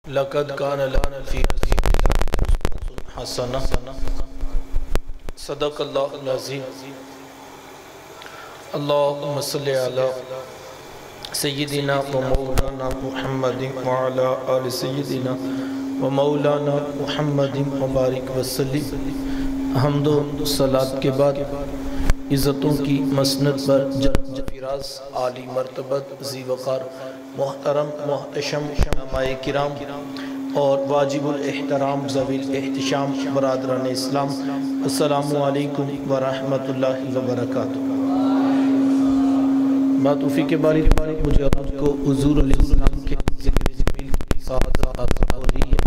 لقد كان لنا في رسول الله حسنة صدق الله العظيم اللهم صل على سيدنا ومولانا محمد وعلى آل سيدنا ومولانا محمد مبارک وسلم۔ حمد و صلاة کے بعد عزتوں کی مسند پر جفیراز عالی مرتبت ذی وقار محترم محتشم علماء کرام اور واجب الاحترام ذوی الاحتشام برادران اسلام، السلام علیکم ورحمۃ اللہ وبرکاتہ۔ توفیق باری مجھے آپ کو حضور علیہ السلام کے ذکر جمیل کی سعادت حاصل ہو رہی ہے۔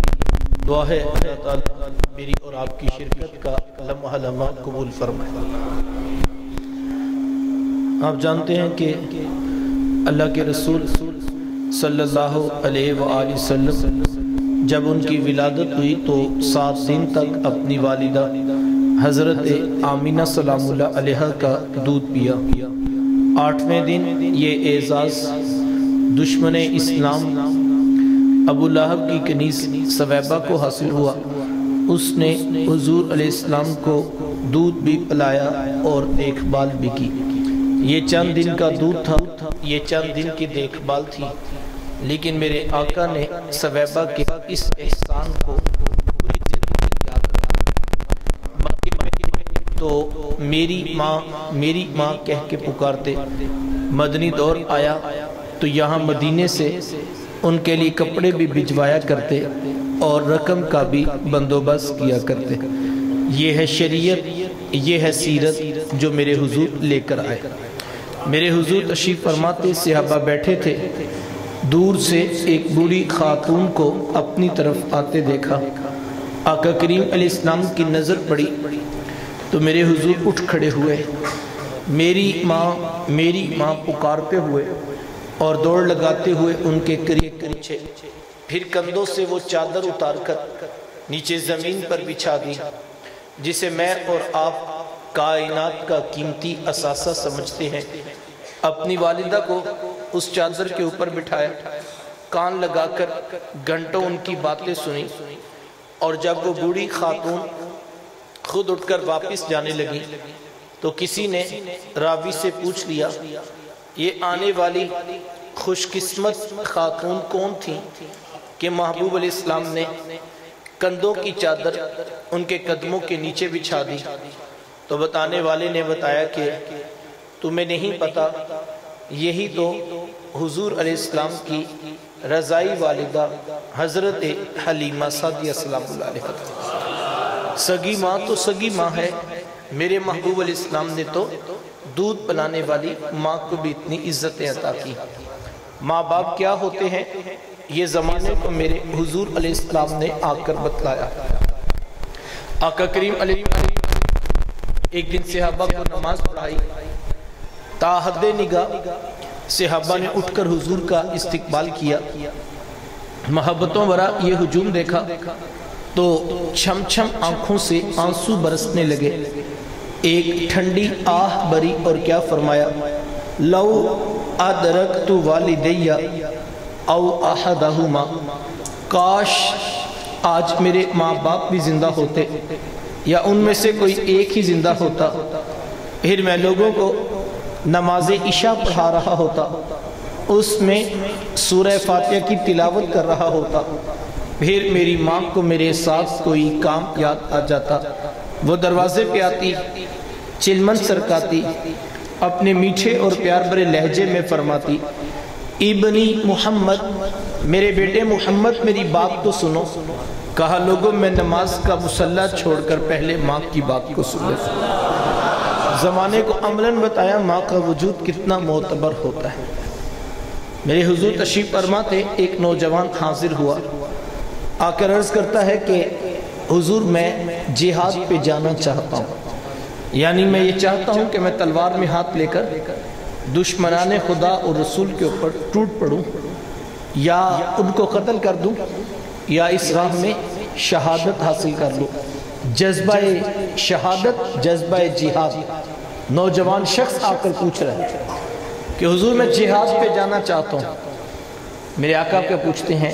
دعا ہے اللہ تعالیٰ میری اور آپ کی شرکت کا لمحہ لمحہ قبول فرمائے۔ آپ جانتے ہیں کہ اللہ کے رسول صلی اللہ علیہ وآلہ وسلم جب ان کی ولادت ہوئی تو 7 دن تک اپنی والدہ حضرت آمینہ سلام اللہ علیہ کا دودھ پیا۔ 8ویں دن یہ اعزاز دشمن اسلام ابو لہب کی کنیز سویبہ کو حاصل ہوا۔ اس نے حضور علیہ السلام کو دودھ بھی پلایا اور دیکھ بھال بھی کی۔ یہ چند دن کا دودھ تھا، یہ چند دن کی دیکھ بھال تھی، لیکن میرے آقا نے سویبہ کے اس احسان کو پوری زندگی یاد رکھا۔ تو میری ماں کہہ کے پکارتے۔ مدنی دور آیا تو یہاں مدینے سے ان کے لیے کپڑے بھی بھجوایا کرتے اور رقم کا بھی بندوبست کیا کرتے۔ یہ ہے شریعت، یہ ہے سیرت جو میرے حضور لے کر آئے۔ میرے حضور تشریف فرماتے، صحابہ بیٹھے تھے، دور سے ایک بوڑھی خاتون کو اپنی طرف آتے دیکھا۔ آقا کریم علیہ السلام کی نظر پڑی تو میرے حضور اٹھ کھڑے ہوئے، میری ماں پکارتے ہوئے اور دوڑ لگاتے ہوئے ان کے قریب پہنچے۔ پھر کندھوں سے وہ چادر اتار کر نیچے زمین پر بچھا دی، جسے میں اور آپ کائنات کا قیمتی اثاثہ سمجھتے ہیں۔ اپنی والدہ کو اس چادر کے اوپر بٹھایا، کان لگا کر گھنٹوں ان کی باتیں سنی، اور جب وہ بوڑھی خاتون خود اٹھ کر واپس جانے لگی تو کسی نے راوی سے پوچھ لیا، یہ آنے والی خوش قسمت خاتون کون تھی کہ محبوب علیہ السلام نے کندھوں کی چادر ان کے قدموں کے نیچے بچھا دی؟ تو بتانے والے نے بتایا کہ تمہیں نہیں پتا، یہی تو حضور علیہ السلام کی رضائی والدہ حضرت حلیمہ سعدیہ سلام اللہ علیہ۔ سگی ماں تو سگی ماں ہے، میرے محبوب علیہ السلام نے تو دودھ پلانے والی ماں کو بھی اتنی عزتیں عطا کی۔ ماں باپ کیا ہوتے ہیں یہ زمانے کو میرے حضور علیہ السلام نے آ کر بتلایا۔ آقا کریم علیہ السلام ایک دن صحابہ کو نماز پڑھائی، تا حد نگاہ صحابہ نے اٹھ کر حضور کا استقبال کیا۔ محبتوں ورا یہ ہجوم دیکھا تو چھم چھم آنکھوں سے آنسو برسنے لگے۔ ایک ٹھنڈی آہ بری اور کیا فرمایا، لو ادرکت والدی او احدہما، کاش آج میرے ماں باپ بھی زندہ ہوتے یا ان میں سے کوئی ایک ہی زندہ ہوتا، پھر میں لوگوں کو نماز عشاء پڑھا رہا ہوتا، اس میں سورہ فاتحہ کی تلاوت کر رہا ہوتا، پھر میری ماں کو میرے ساتھ کوئی کام یاد آ جاتا، وہ دروازے پہ آتی، چلمن سرکاتی، اپنے میٹھے اور پیار بھرے لہجے میں فرماتی، ابنی محمد، میرے بیٹے محمد میری بات تو سنو۔ کہا لوگوں میں نماز کا مصلی چھوڑ کر پہلے ماں کی بات کو سن لے۔ زمانے کو عملاً بتایا ماں کا وجود کتنا معتبر ہوتا ہے۔ میرے حضور تشریف فرماتے، ایک نوجوان حاضر ہوا، آ کر عرض کرتا ہے کہ حضور میں جہاد پہ جانا چاہتا ہوں، یعنی میں یہ چاہتا ہوں کہ میں تلوار میں ہاتھ لے کر دشمنان خدا اور رسول کے اوپر ٹوٹ پڑوں، یا ان کو قتل کر دوں، یا اس راہ میں شہادت حاصل کر لوں۔ جذبہ شہادت، جذبہ جہاد۔ نوجوان شخص آ کر پوچھ رہا ہے کہ حضور میں جہاد پہ جانا چاہتا ہوں۔ میرے آقا کیا پوچھتے ہیں،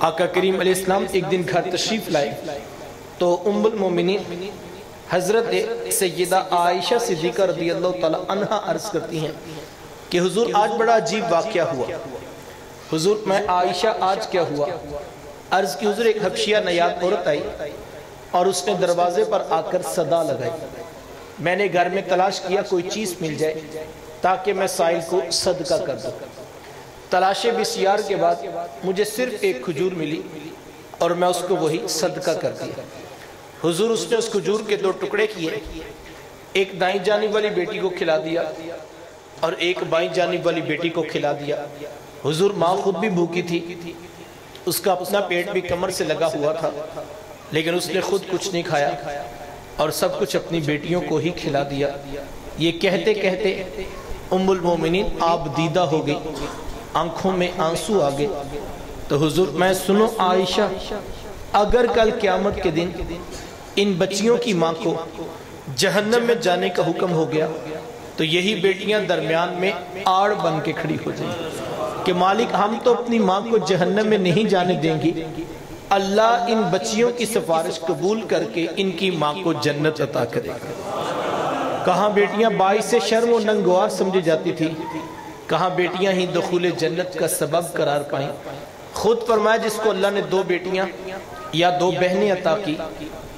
آقا کریم علیہ السلام ایک دن گھر تشریف لائے تو ام المومنین حضرت سیدہ عائشہ صدیقہ رضی اللہ تعالی عنہ عرض کرتی ہیں کہ حضور آج بڑا عجیب واقعہ ہوا. حضور میں عائشہ آج کیا ہوا؟ عرض کی حضور ایک حبشیہ نیاد عورت آئی اور اس نے دروازے پر آ کر صدا لگائی. میں نے گھر میں تلاش کیا کوئی چیز مل جائے تاکہ میں سائل کو صدقہ کر دوں. تلاش بسیار کے بعد مجھے صرف ایک کھجور ملی اور میں اس کو وہی صدقہ کر دیا. حضور اس نے اس کھجور کے 2 ٹکڑے کیے، ایک دائیں جانب والی بیٹی کو کھلا دیا اور ایک بائیں جانب والی بیٹی کو کھلا دیا. حضور ماں خود بھی بھوکی تھی، اس کا اپنا پیٹ بھی کمر سے لگا ہوا تھا، لیکن اس نے خود کچھ نہیں کھایا اور سب کچھ اپنی بیٹیوں کو ہی کھلا دیا. یہ کہتے کہتے ام المومنین آپ دیدہ ہو گئی، آنکھوں میں آنسو آ گئے. تو حضور میں سنو عائشہ، اگر کل قیامت کے دن ان بچیوں کی ماں کو جہنم میں جانے کا حکم ہو گیا تو یہی بیٹیاں درمیان میں آڑ بن کے کھڑی ہو جائیں کہ مالک ہم تو اپنی ماں کو جہنم میں نہیں جانے دیں گی، اللہ ان بچیوں کی سفارش قبول کر کے ان کی ماں کو جنت عطا کرے گا. کہاں بیٹیاں باعث شرم و ننگوار سمجھی جاتی تھی، کہاں بیٹیاں ہی دخول جنت کا سبب قرار پائیں. خود فرمایا جس کو اللہ نے 2 بیٹیاں یا 2 بہنیں عطا کی،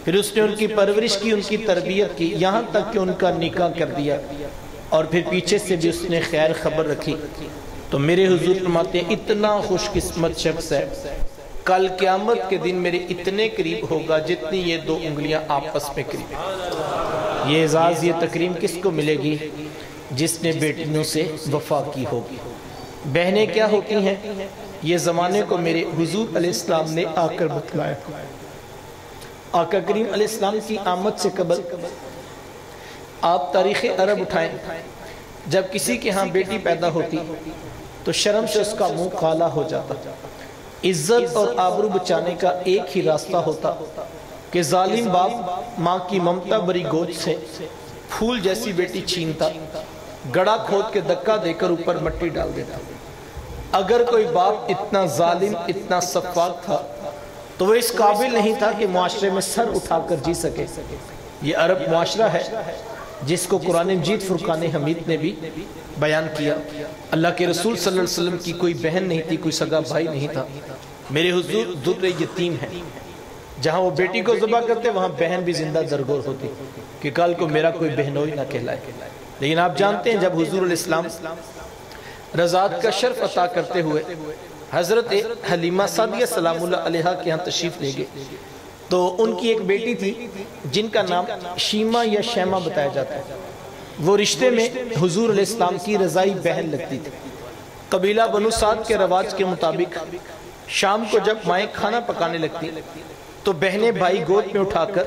پھر اس نے ان کی پرورش کی، ان کی تربیت کی، یہاں تک کہ ان کا نکاح کر دیا اور پھر پیچھے سے بھی اس نے خیر خبر رکھی، تو میرے حضور فرماتے ہیں اتنا خوش قسمت شخص ہے کل قیامت کے دن میرے اتنے قریب ہوگا جتنی یہ 2 انگلیاں آپس میں قریب. یہ اعزاز یہ تکریم کس کو ملے گی؟ جس نے بیٹیوں سے وفا کی ہوگی. بہنیں کیا ہوتی ہیں یہ زمانے کو میرے حضور علیہ السلام نے آ کر بتلایا. آقا کریم علیہ السلام کی آمد سے قبل آپ تاریخ عرب اٹھائیں، جب کسی کے ہاں بیٹی پیدا ہوتی تو شرم سے اس کا منہ کالا ہو جاتا. عزت اور آبرو بچانے کا ایک ہی راستہ ہوتا کہ ظالم باپ ماں کی ممتا بری گود سے پھول جیسی بیٹی چھینتا، گڑا کھود کے دکا دے کر اوپر مٹی ڈال دیتا. اگر کوئی باپ اتنا ظالم اتنا سفاک تھا تو وہ اس قابل نہیں تھا کہ معاشرے میں سر اٹھا کر جی سکے. یہ عرب معاشرہ ہے جس کو قرآن مجید فرقان حمید نے بھی بیان کیا. اللہ کے رسول صلی اللہ علیہ وسلم کی کوئی بہن نہیں تھی، کوئی سگا بھائی نہیں تھا. میرے حضور در یتیم ہیں، جہاں وہ بیٹی کو ذبح کرتے وہاں بہن بھی زندہ درگور ہوتی کہ کل کو میرا کوئی بہنوئی نہ کہلائے. لیکن آپ جانتے ہیں جب حضور علیہ السلام رضاعت کا شرف عطا کرتے ہوئے حضرت حلیمہ سعدیہ سلام اللہ علیہا کے ہاں تشریف لے گئے تو ان کی ایک بیٹی تھی جن کا نام شیمہ یا شیمہ بتایا جاتا ہے. وہ رشتے میں حضور علیہ السلام کی رضائی بہن لگتی تھی. قبیلہ بنو سعد کے رواج کے مطابق شام کو جب مائیں کھانا پکانے لگتی تو بہنیں بھائی گود میں اٹھا کر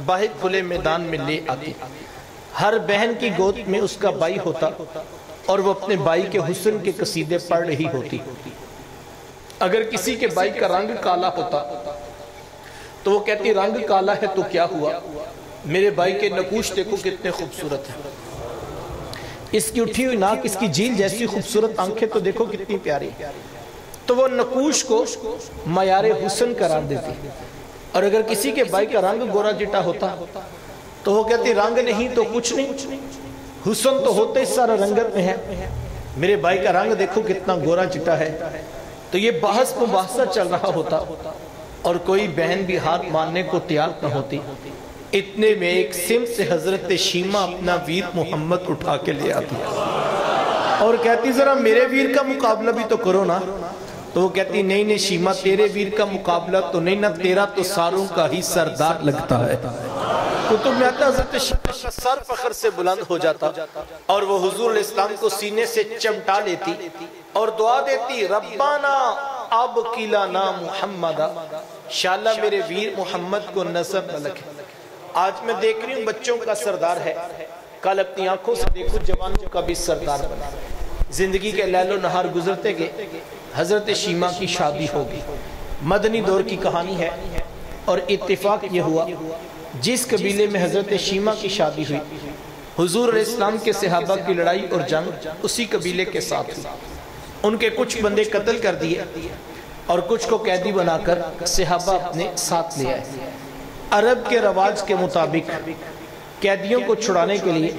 باہر کھلے میدان میں لے آتی. ہر بہن کی گود میں اس کا بھائی ہوتا اور وہ اپنے بھائی کے حسن کے قصیدے پڑھ رہی ہوتی. اگر کسی کے بھائی کا رنگ کالا ہوتا تو وہ کہتی رنگ کالا ہے تو کیا ہوا، میرے بھائی کے نقوش دیکھو کتنے خوبصورت ہیں، اس کی اٹھی ہوئی ناک، اس کی جھیل جیسی خوبصورت آنکھیں تو دیکھو کتنی پیاری. تو وہ نقوش کو معیار حسن قرار دیتی. اور اگر کسی کے بھائی کا رنگ گورا چٹا ہوتا تو وہ کہتی رنگ نہیں تو کچھ نہیں، حسن تو ہوتے اس سارا رنگت میں ہے، میرے بھائی کا رنگ دیکھو کتنا گورا چٹا ہے. تو یہ بحث مباحثہ چل رہا ہوتا اور کوئی بہن بھی ہاتھ ماننے کو تیار نہ ہوتی. اتنے میں ایک سمت سے حضرت شیمہ اپنا ویر محمد اٹھا کے لے آتی اور کہتی ذرا میرے ویر کا مقابلہ بھی تو کرو نا. تو وہ کہتی نہیں نہیں شیمہ تیرے ویر کا مقابلہ تو نہیں، نہ تیرا تو ساروں کا ہی سردار لگتا ہے. کتب میں آتا حضرت شیمہ کا سر فخر سے بلند ہو جاتا اور وہ حضور علیہ السلام کو سینے سے چمٹا لیتی اور دعا دیتی ربانا اب کیلانا محمد، شاءاللہ میرے ویر محمد کو نصب ملک ہے. آج میں دیکھ رہی ہوں بچوں کا سردار ہے، کل اپنی آنکھوں سے دیکھو جوانوں کا بھی سردار بنا. زندگی کے لیل و نہار گزرتے گئے، حضرت شیمہ کی شادی ہوگی. مدنی دور کی کہانی ہے اور اتفاق یہ ہوا جس قبیلے میں حضرت شیمہ کی شادی ہوئی حضور علیہ السلام کے صحابہ کی لڑائی اور جنگ اسی قبیلے کے ساتھ ہوئی. ان کے کچھ بندے قتل کر دیے اور کچھ کو قیدی بنا کر صحابہ اپنے ساتھ لے آئے۔ عرب کے رواج کے مطابق قیدیوں کو چھڑانے کے لیے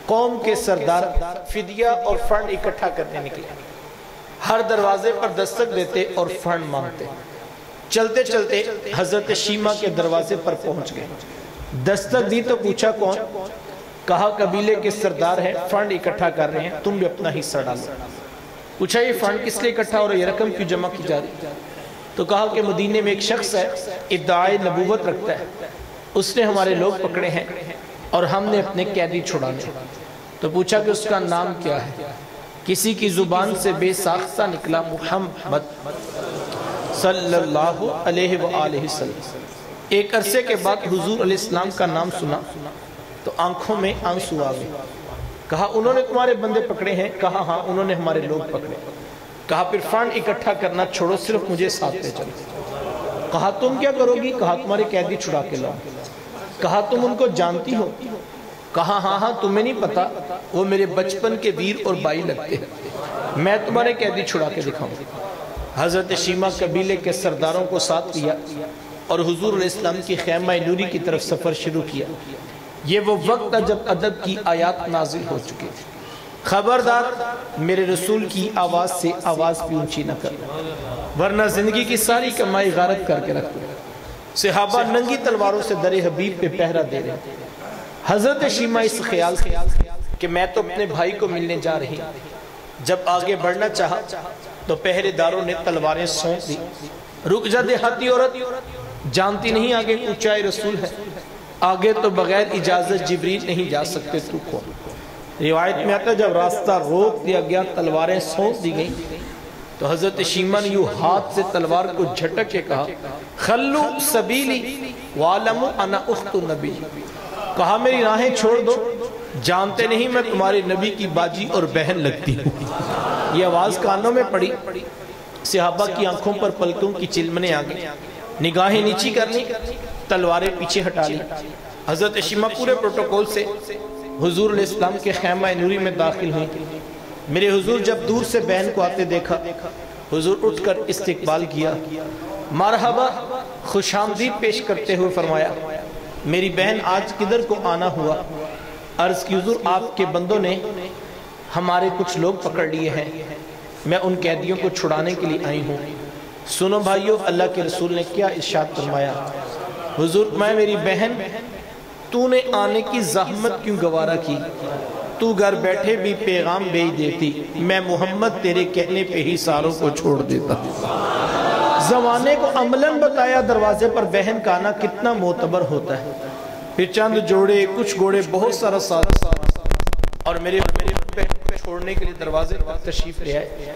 قوم کے سردار فدیہ اور فنڈ اکٹھا کرنے نکلے۔ ہر دروازے پر دستک دیتے اور فنڈ مانگتے۔ چلتے چلتے حضرت شیمہ کے دروازے پر پہنچ گئے۔ دستک دی تو پوچھا کون؟ کہا قبیلے کے سردار ہیں، فنڈ اکٹھا کر رہے ہیں، تم بھی اپنا حصہ ڈالو۔ پوچھا یہ فنڈ کس لیے اکٹھا ہو رہا ہے، یہ رقم کیوں جمع کی جا رہی؟ تو کہا کہ مدینے میں ایک شخص ہے، ادعائے نبوت رکھتا ہے، اس نے ہمارے لوگ پکڑے ہیں اور ہم نے اپنے قیدی چھڑانے۔ تو پوچھا کہ اس کا نام کیا ہے؟ کسی کی زبان سے بے ساختہ نکلا محمد صلی اللہ علیہ وآلہ وسلم۔ ایک عرصے کے بعد حضور علیہ السلام کا نام سنا تو آنکھوں میں آنسو آ گئے۔ کہا انہوں نے تمہارے بندے پکڑے ہیں؟ کہا ہاں انہوں نے ہمارے لوگ پکڑے۔ کہا پھر فنڈ اکٹھا کرنا چھوڑو، صرف مجھے ساتھ لے چلو۔ کہا تم کیا کرو گی؟ کہا تمہارے قیدی چھڑا کے لاؤ۔ کہا تم ان کو جانتی ہو؟ کہا ہاں تمہیں نہیں پتا، وہ میرے بچپن کے ویر اور بائی لگتے ہیں، میں تمہارے قیدی چھڑا کے دکھاؤں۔ حضرت شیمہ قبیلے کے سرداروں کو ساتھ لیا اور حضور علیہ السلام کی خیمہ نوری کی طرف سفر شروع کیا۔ یہ وہ وقت تھا جب ادب کی آیات نازل ہو چکے تھے۔ خبردار میرے رسول کی آواز سے آواز بھی اونچی نہ کر، ورنہ زندگی کی ساری کمائی غارت کر کے رکھ دو۔ صحابہ ننگی تلواروں سے در حبیب پہ پہرا دے رہے تھے۔ حضرت شیمہ اس خیال کہ میں تو اپنے بھائی کو ملنے جا رہی، جب آگے بڑھنا چاہا تو پہرے داروں نے تلواریں سونپ دی۔ رک جا دیہاتی عورت، جانتی نہیں آگے اونچائی رسول ہے، آگے تو بغیر اجازت جبریل نہیں جا سکتے، تو کون؟ روایت میں آتا ہے جب راستہ روک دیا گیا، تلواریں سونپ دی گئیں، تو حضرت شیمہ نے یوں ہاتھ سے تلوار کو جھٹک کے کہا خلو سبیلی وعلمو انا اخت نبی، کہا میری راہیں چھوڑ دو، جانتے نہیں میں تمہارے نبی کی باجی اور بہن لگتی ہوں۔ یہ آواز کانوں میں پڑی، صحابہ کی آنکھوں پر پلکوں کی چلمنے آ گئی، نگاہیں نیچی کر لی، تلواریں پیچھے ہٹا لی۔ حضرت شیمہ پورے پروٹوکول سے حضور علیہ السلام کے خیمہ نوری میں داخل ہوئی۔ میرے حضور جب دور سے بہن کو آتے دیکھا، حضور اٹھ کر استقبال کیا، مرحبا خوش آمدید پیش کرتے ہوئے فرمایا میری بہن آج کدھر کو آنا ہوا؟ عرض کی حضور آپ کے بندوں نے ہمارے کچھ لوگ پکڑ لیے ہیں، میں ان قیدیوں کو چھڑانے کے لیے آئی ہوں۔ سنو بھائیو، اللہ کے رسول نے کیا ارشاد فرمایا؟ حضور میں میری بہن تو نے آنے کی زحمت کیوں گوارا کی؟ تو گھر بیٹھے بھی پیغام بھیج دیتی، میں محمد تیرے کہنے پہ ہی ساروں کو چھوڑ دیتا۔ زمانے کو عملاً بتایا دروازے پر بہن کا آنا کتنا معتبر ہوتا ہے۔ پھر چند جوڑے، کچھ گھوڑے، بہت سارا ساتھ اور میرے بہن کو چھوڑنے کے لیے دروازے پر تشریف لے آئے۔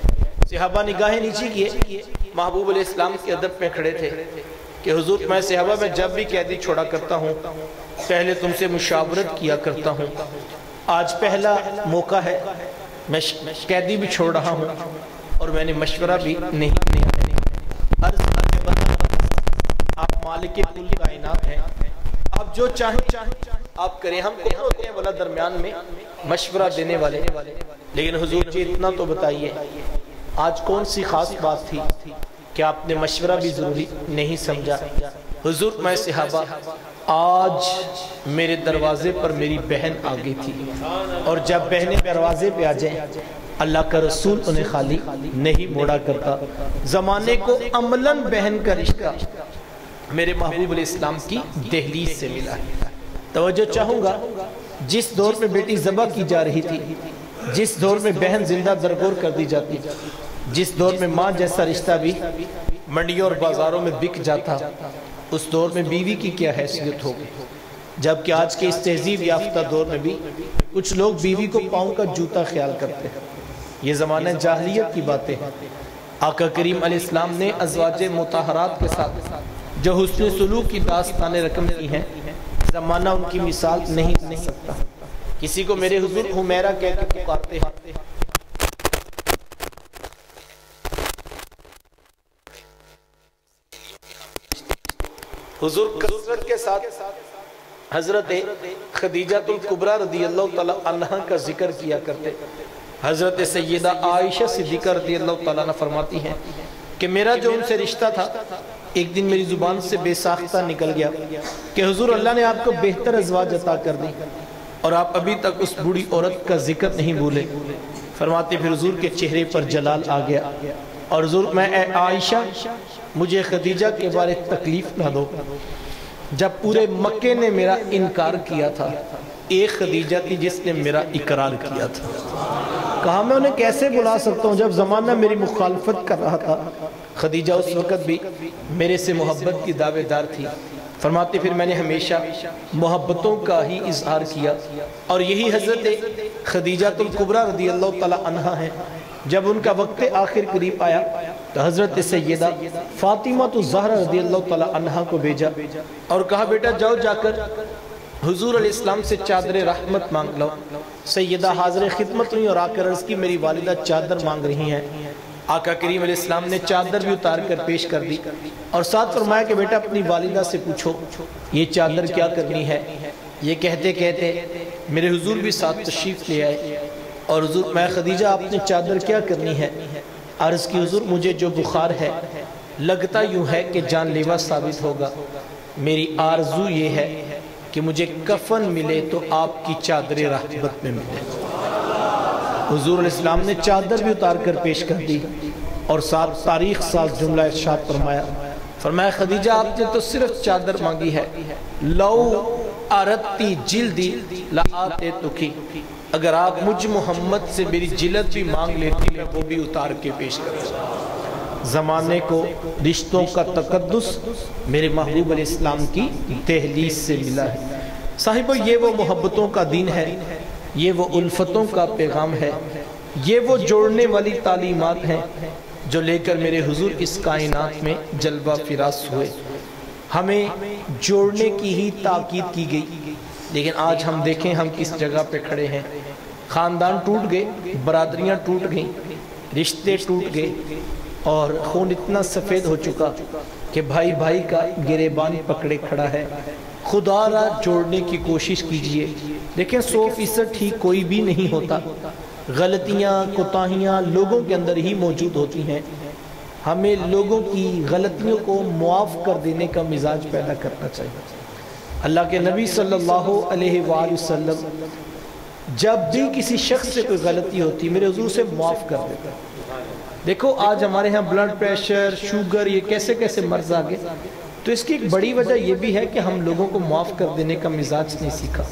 صحابہ نگاہیں نیچی کیے، محبوب علیہ السلام کے ادب میں کھڑے تھے کہ حضور میں صحابہ میں جب بھی قیدی چھوڑا کرتا ہوں پہلے تم سے مشاورت کیا کرتا ہوں، آج پہلا موقع ہے، میں قیدی بھی چھوڑ رہا ہوں اور میں نے مشورہ بھی نہیں۔ آپ مالک کل کائنات ہیں، آپ جو چاہیں آپ کریں، ہم کون ہوتے ہیں بلا درمیان میں مشورہ دینے والے؟ لیکن حضور جی اتنا تو بتائیے آج کون سی خاص بات تھی کہ آپ نے مشورہ بھی ضروری نہیں سمجھا؟ حضور میں صحابہ آج میرے دروازے پر میری بہن آگئی تھی، اور جب بہنیں دروازے پہ آ جائیں اللہ کا رسول انہیں خالی نہیں موڑا کرتا۔ زمانے کو عملاً بہن کا رشتہ میرے محبوب علیہ السلام کی دہلیز سے ملا ہے۔ توجہ چاہوں گا، جس دور میں بیٹی ذبح کی جا رہی تھی، جس دور میں بہن زندہ درگور کر دی جاتی، جس دور میں ماں جیسا رشتہ بھی منڈیوں اور بازاروں میں بک جاتا، اس دور میں بیوی کی کیا حیثیت ہوگی؟ جبکہ آج کے اس تہذیب یافتہ دور میں بھی کچھ لوگ بیوی کو پاؤں کا جوتا خیال کرتے ہیں۔ یہ زمانہ جاہلیت کی باتیں ہیں۔ آقا کریم علیہ السلام نے ازواج مطہرات کے ساتھ جو حسن سلوک کی داستانیں رقم کی ہیں، زمانہ ان کی مثال نہیں دے سکتا۔ کسی کو میرے حضور حمیرہ کہہ کے پکارتے ہیں، حضور کثرت کے ساتھ حضرت خدیجہ الکبریٰ رضی اللہ تعالیٰ عنہ کا ذکر کیا کرتے۔ حضرت سیدہ عائشہ صدیقہ رضی اللہ تعالیٰ عنہ فرماتی ہیں کہ میرا جو ان سے رشتہ تھا ایک دن میری زبان سے بے ساختہ نکل گیا کہ حضور اللہ نے آپ کو بہتر ازواج عطا کر دی اور آپ ابھی تک اس بوڑھی عورت کا ذکر نہیں بھولے۔ فرماتے پھر حضور کے چہرے پر جلال آ گیا اور حضور میں اے عائشہ مجھے خدیجہ کے بارے تکلیف نہ دو۔ جب پورے مکے نے میرا انکار کیا تھا ایک خدیجہ تھی جس نے میرا اقرار کیا تھا۔ کہا میں انہیں کیسے بلا سکتا ہوں جب زمانہ میری مخالفت کر رہا تھا۔ خدیجہ اس وقت بھی میرے سے محبت کی دعوے دار تھی۔ فرماتے پھر میں نے ہمیشہ محبتوں کا ہی اظہار کیا اور یہی حضرت خدیجہ الکبریٰ رضی اللہ تعالی عنہا ہے۔ جب ان کا وقت آخر قریب آیا تو حضرت سیدہ فاطمہ الزہرا رضی اللہ تعالی عنہا کو بھیجا اور کہا بیٹا جاؤ جا کر حضور علیہ السلام سے چادر رحمت مانگ لو۔ سیدہ حاضر خدمت ہوئی اور آ کر عرض کی میری والدہ چادر مانگ رہی ہیں۔ آقا کریم علیہ السلام نے چادر بھی اتار کر پیش کر دی اور ساتھ فرمایا کہ بیٹا اپنی والدہ سے پوچھو یہ چادر کیا کرنی ہے۔ یہ کہتے کہتے میرے حضور بھی ساتھ تشریف لے آئے اور حضور میں خدیجہ آپ نے چادر کیا کرنی ہے۔ عرض کی حضور مجھے جو بخار ہے لگتا یوں ہے کہ جان لیوا ثابت ہوگا، میری آرزو یہ ہے کہ مجھے کفن ملے تو آپ کی چادر رحمت میں ملے۔ حضور علیہ السلام نے چادر بھی اتار کر پیش کر دی اور ساتھ تاریخ ساز جملہ ارشاد فرمایا خدیجہ آپ نے تو صرف چادر مانگی ہے، لو آرتی جلدی لآتے تکی، اگر آپ مجھ محمد سے میری جلد بھی مانگ لیتی میں وہ بھی اتار کے پیش کرتا۔ زمانے کو رشتوں کا تقدس میرے محبوب علیہ السلام کی دہلیز سے ملا ہے۔ صاحبو یہ وہ محبتوں کا دین ہے، یہ وہ الفتوں کا پیغام ہے، یہ وہ جوڑنے والی تعلیمات ہیں جو لے کر میرے حضور اس کائنات میں جلوہ فراز ہوئے۔ ہمیں جوڑنے کی ہی تاکید کی گئی، لیکن آج ہم دیکھیں ہم کس جگہ پہ کھڑے ہیں۔ خاندان ٹوٹ گئے، برادریاں ٹوٹ گئیں، رشتے ٹوٹ گئے اور خون اتنا سفید ہو چکا کہ بھائی بھائی کا گریبان پکڑے کھڑا ہے۔ خدا را جوڑنے کی کوشش کیجئے، دیکھیں 100% ٹھیک کوئی بھی نہیں ہوتا، غلطیاں کوتاہیاں لوگوں کے اندر ہی موجود ہوتی ہیں۔ ہمیں لوگوں کی غلطیوں کو معاف کر دینے کا مزاج پیدا کرنا چاہیے۔ اللہ کے نبی صلی اللہ علیہ وآلہ وسلم جب بھی کسی شخص سے کوئی غلطی ہوتی میرے حضور سے معاف کر دیتا۔ دیکھو آج ہمارے ہاں بلڈ پریشر، شوگر، یہ کیسے کیسے مرض آگے، تو اس کی ایک بڑی وجہ یہ بھی ہے کہ ہم لوگوں کو معاف کر دینے کا مزاج نہیں سیکھا۔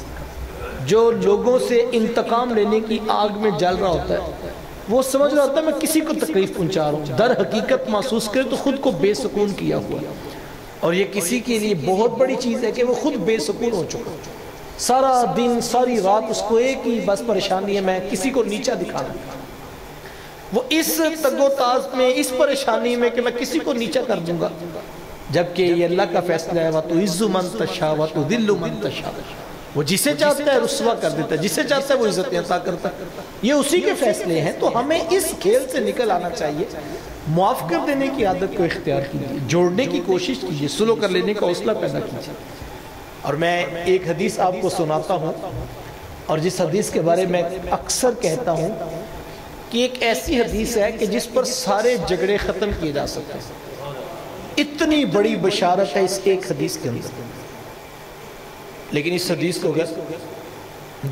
جو لوگوں سے انتقام لینے کی آگ میں جل رہا ہوتا ہے وہ سمجھ رہا ہوتا ہے میں کسی کو تکلیف پہنچا رہا ہوں، در حقیقت محسوس کرے تو خود کو بے سکون کیا ہوا ہے، اور یہ کسی کے لیے بہت بڑی چیز ہے کہ وہ خود بے سکون ہو چکا، سارا دن ساری رات اس کو ایک ہی بس پریشانی ہے میں کسی کو نیچا دکھانا، وہ اس تگ و تاز میں اس پریشانی میں کہ میں کسی کو نیچا کر دوں گا، جبکہ یہ اللہ کا فیصلہ ہے وَتُعِزُّ مَن تَشَاءُ وَتُذِلُّ مَن تَشَاءُ، وہ جسے چاہتا ہے رسوا کر دیتا ہے، جسے چاہتا ہے وہ عزت عطا کرتا ہے، یہ اسی کے فیصلے ہیں۔ تو ہمیں اس کھیل سے نکل آنا چاہیے، معاف کر دینے کی عادت کو اختیار کیجیے، جوڑنے کی کوشش کیجیے، صلح کر لینے کا حوصلہ پیدا کیجیے۔ اور میں ایک حدیث آپ کو سناتا ہوں، اور جس حدیث کے بارے میں اکثر کہتا ہوں کہ ایک ایسی حدیث ہے کہ جس پر سارے جھگڑے ختم کیے جا سکتے ہیں، اتنی بڑی بشارت ہے اس ایک حدیث کے اندر۔ لیکن اس حدیث کو اگر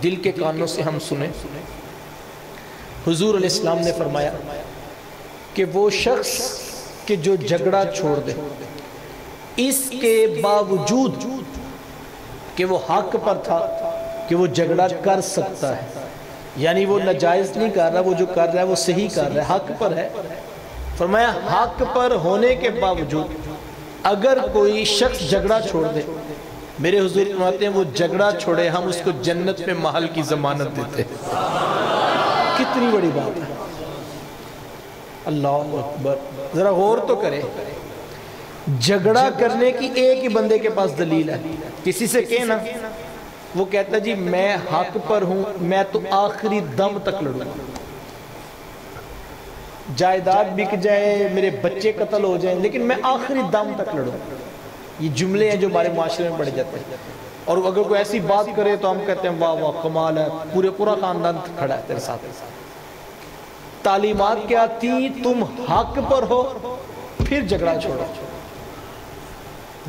دل کے کانوں سے ہم سنیں، حضور علیہ السلام نے فرمایا کہ وہ شخص کہ جو جھگڑا چھوڑ دے اس کے باوجود کہ وہ حق پر تھا کہ وہ جھگڑا کر سکتا ہے، یعنی وہ ناجائز نہیں کر رہا، وہ جو کر رہا ہے وہ صحیح کر رہا ہے، حق پر ہے۔ فرمایا حق پر ہونے کے باوجود اگر کوئی شخص جھگڑا چھوڑ دے، میرے حضور فرماتے ہیں وہ جھگڑا چھوڑے ہم اس کو جنت میں محل کی ضمانت دیتے ہیں۔ کتنی بڑی بات ہے، اللہ اکبر، ذرا غور تو کرے۔ جھگڑا کرنے کی ایک ہی بندے کے پاس دلیل ہے، کسی سے کہنا وہ کہتا جی میں حق پر ہوں، میں تو آخری دم تک لڑوں گا، جائیداد بک جائے، میرے بچے قتل ہو جائیں، لیکن میں آخری دم تک لڑوں گا۔ یہ جملے ہیں جو ہمارے معاشرے میں پڑے جاتے ہیں، اور اگر کوئی ایسی بات کرے تو ہم کہتے ہیں واہ واہ کمال ہے، پورا خاندان کھڑا ہے تیرے ساتھ۔ تعلیمات کیا تھی؟ تم حق پر ہو پھر جھگڑا چھوڑو.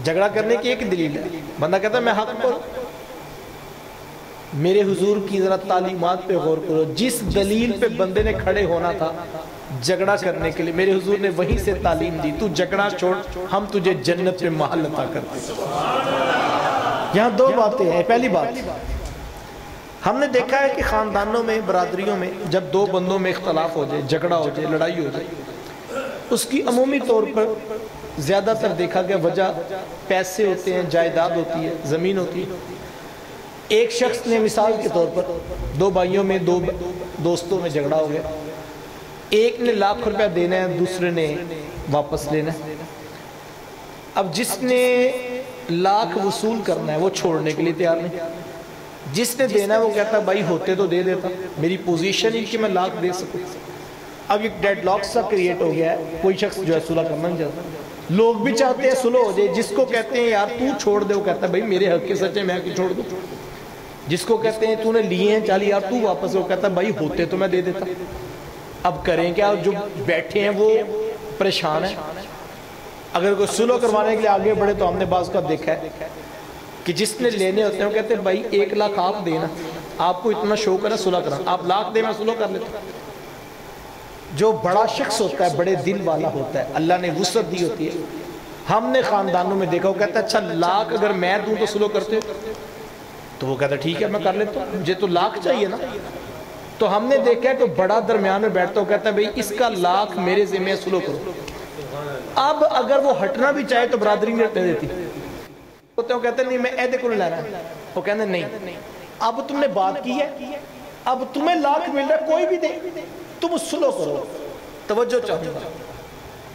جھگڑا کرنے کی ایک دلیل ہے, بندہ کہتا ہے میں حق پر, میرے حضور کی ذرا تعلیمات پہ غور کرو. جس دلیل پہ بندے نے کھڑے ہونا تھا جھگڑا کرنے کے لیے, میرے حضور نے وہیں سے تعلیم دی, تو جھگڑا چھوڑ, ہم تجھے جنت میں محل عطا کرتے ہیں. یہاں دو باتیں ہیں. پہلی بات, ہم نے دیکھا ہے کہ خاندانوں میں, برادریوں میں جب دو بندوں میں اختلاف ہو جائے, جھگڑا ہو جائے, لڑائی ہو جائے, اس کی عمومی طور پر زیادہ تر دیکھا گیا وجہ پیسے ہوتے ہیں, جائیداد ہوتی ہے, زمین ہوتی ہے. ایک شخص نے مثال کے طور پر دو بھائیوں میں, دو دوستوں میں جھگڑا ہو گیا, ایک نے ₹1,00,000 دینا ہے, دوسرے نے واپس لینا ہے. اب جس نے $1,00,000 وصول کرنا ہے وہ چھوڑنے کے لیے تیار نہیں, جس نے دینا ہے وہ کہتا ہے بھائی ہوتے تو دے دیتا, میری پوزیشن ہی کہ میں $1,00,000 دے سکوں. اب ایک ڈیڈ لاک سا کریٹ ہو گیا ہے, کوئی شخص جو ہے صلح کرنا نہیں چاہتا. لوگ بھی چاہتے ہیں صلح ہو جائے, جس کو کہتے ہیں یار تو چھوڑ دے, وہ کہتا ہے بھائی میرے حق کے سچ ہے, میں کیوں چھوڑ دوں. جس کو کہتے ہیں تو نے لیے ہیں چل یار تو واپس, وہ کہتا ہے بھائی ہوتے تو میں دے دیتا. اب کریں کیا, جو بیٹھے ہیں وہ پریشان ہیں. اگر کوئی صلح کروانے کے لیے آگے بڑھے تو ہم نے بعض کا دیکھا ہے کہ جس نے لینے ہوتے ہیں وہ کہتے ہیں بھائی 1,00,000 آپ دینا, آپ کو اتنا شوق ہے نا صلح کرنا, آپ 1,00,000 دے میں صلح کر لیتا. جو بڑا شخص ہوتا ہے, بڑے دل والا ہوتا ہے, اللہ نے وسعت دی ہوتی ہے. ہم نے خاندانوں میں دیکھا, وہ کہتا ہے اچھا 1,00,000 اگر میں دوں تو صلح کرتے ہو, تو وہ کہتا ہے ٹھیک ہے میں کر لیتا ہوں, مجھے تو 1,00,000 چاہیے نا. تو ہم نے دیکھا ہے کہ بڑا درمیان میں بیٹھتا ہو, کہتا ہے بھئی اس کا 1,00,000 میرے ذمہ صلح کرو. اب اگر وہ ہٹنا بھی چاہے تو برادری نہیں ہٹنے دیتی. وہ کہتے ہیں نہیں میں ایدے کو نہیں لانا ہے, وہ کہتے ہیں نہیں, اب تم نے بات کی ہے, اب تمہیں 1,00,000 مل رہا ہے, کوئی بھی دے, تم صلح کرو. توجہ چاہوں گا,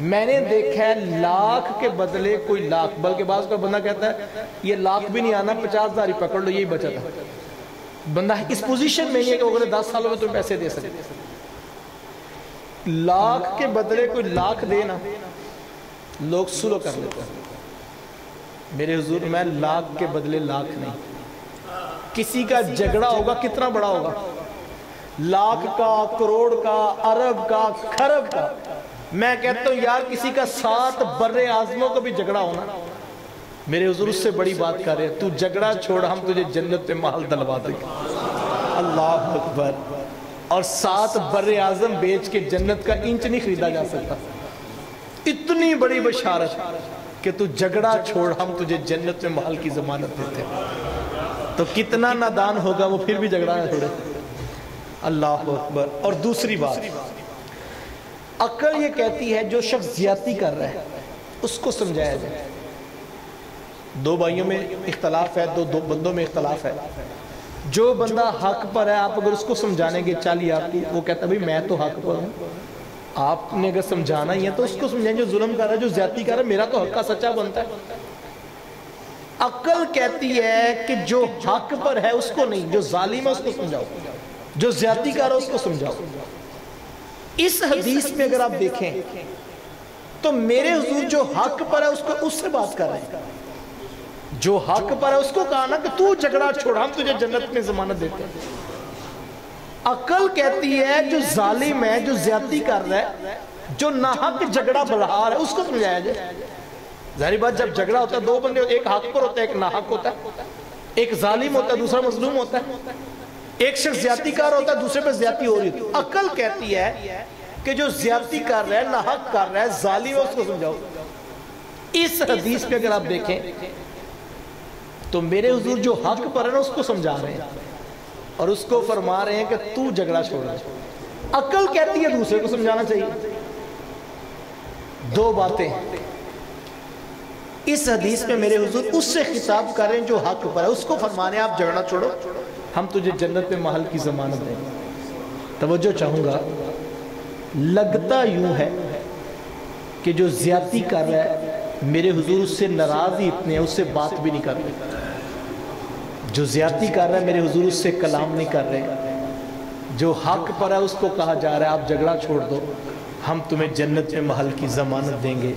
میں نے دیکھا ہے 1,00,000 کے بدلے کوئی 1,00,000, بلکہ بعض کا بندہ کہتا ہے یہ 1,00,000 بھی نہیں آنا, 50,000 ہی پکڑ لو, یہی بچا تھا. بندہ اس پوزیشن میں نہیں ہے کہ اگلے 10 سالوں میں تم پیسے دے سکتے. 1,00,000 کے بدلے کوئی 1,00,000 دے نا, لوگ صلح کر لیتے ہیں. میرے حضور میں 1,00,000 کے بدلے 1,00,000 نہیں. کسی کا جھگڑا ہوگا کتنا بڑا ہوگا, 1,00,000 کا, کروڑ کا, ارب کا, خرب کا. میں کہتا ہوں یار کسی کا 7 بر اعظموں کا بھی جھگڑا ہونا, میرے حضور اس سے بڑی بات کر رہے ہیں, تو جھگڑا چھوڑ, ہم تجھے جنت پہ محل دلوا دیں گے. اللہ اکبر. اور 7 بر اعظم بیچ کے جنت کا انچ نہیں خریدا جا سکتا. اتنی بڑی بشارت کہ تو جھگڑا چھوڑ, ہم تجھے جنت میں محل کی ضمانت دیتے ہیں. تو کتنا نادان ہوگا وہ پھر بھی جھگڑا نہ چھوڑے. اللہ اکبر. اور دوسری بات, عقل یہ کہتی ہے جو شخص زیادتی کر رہا ہے اس کو سمجھایا جائے. دو بھائیوں میں اختلاف ہے, دو بندوں میں اختلاف ہے, جو بندہ حق پر ہے آپ اگر اس کو سمجھانے کے چالی آپ کی, وہ کہتا ہے بھئی میں تو حق پر ہوں, آپ نے اگر سمجھانا ہی ہے تو اس کو سمجھائیں. جو ظلم کر رہا ہے, جو زیادتی کر رہا ہے, میرا تو حق کا سچا بنتا ہے. عقل کہتی ہے کہ جو حق پر ہے اس کو نہیں, جو ظالم ہے اس کو سمجھاؤ, جو زیادتی کر رہا ہے اس کو سمجھاؤ. اس حدیث میں اگر آپ دیکھیں تو میرے حضور جو حق پر ہے اس سے بات کر رہے ہیں. جو حق پر ہے اس کو کہا نا کہ تو جھگڑا چھوڑ, ہم تجھے جنت میں ضمانت دیتے ہیں. عقل کہتی ہے جو ظالم ہے, جو زیادتی کر رہا ہے, جو ناحق جھگڑا بڑھا رہا ہے, اس کو سمجھایا جائے. ظاہری بات جب جھگڑا ہوتا ہے دو بندے, ایک حق پر ہوتا ہے, ایک ناحق ہوتا ہے, ایک ظالم ہوتا ہے, دوسرا مظلوم ہوتا ہے, ایک شخص زیادتی کر ہوتا ہے, دوسرے پر زیادتی ہو رہی ہوتی ہے. عقل کہتی ہے کہ جو زیادتی کر رہا ہے, ناحق کر رہا ہے, ظالم ہے, اس کو سمجھاؤ. اس حدیث پہ اگر آپ دیکھیں تو میرے حضور جو حق پر ہے نا اس کو سمجھا رہے ہیں اور اس کو فرما رہے ہیں کہ تو جھگڑا چھوڑا. عقل کہتی ہے دوسرے کو سمجھانا چاہیے. دو باتیں اس حدیث میں میرے حضور اس سے خطاب کر رہے ہیں جو حق پر ہے, اس کو فرما رہے ہیں آپ جھگڑا چھوڑو, ہم تجھے جنت میں محل کی ضمانت دیں. توجہ چاہوں گا, لگتا یوں ہے کہ جو زیادتی کر رہا ہے میرے حضور اس سے ناراض ہی اتنے ہیں, اس سے بات بھی نہیں کر رہے. جو زیادتی کر رہا ہے میرے حضور اس سے کلام نہیں کر رہے. جو حق پر ہے اس کو کہا جا رہا ہے آپ جھگڑا چھوڑ دو, ہم تمہیں جنت میں محل کی ضمانت دیں گے.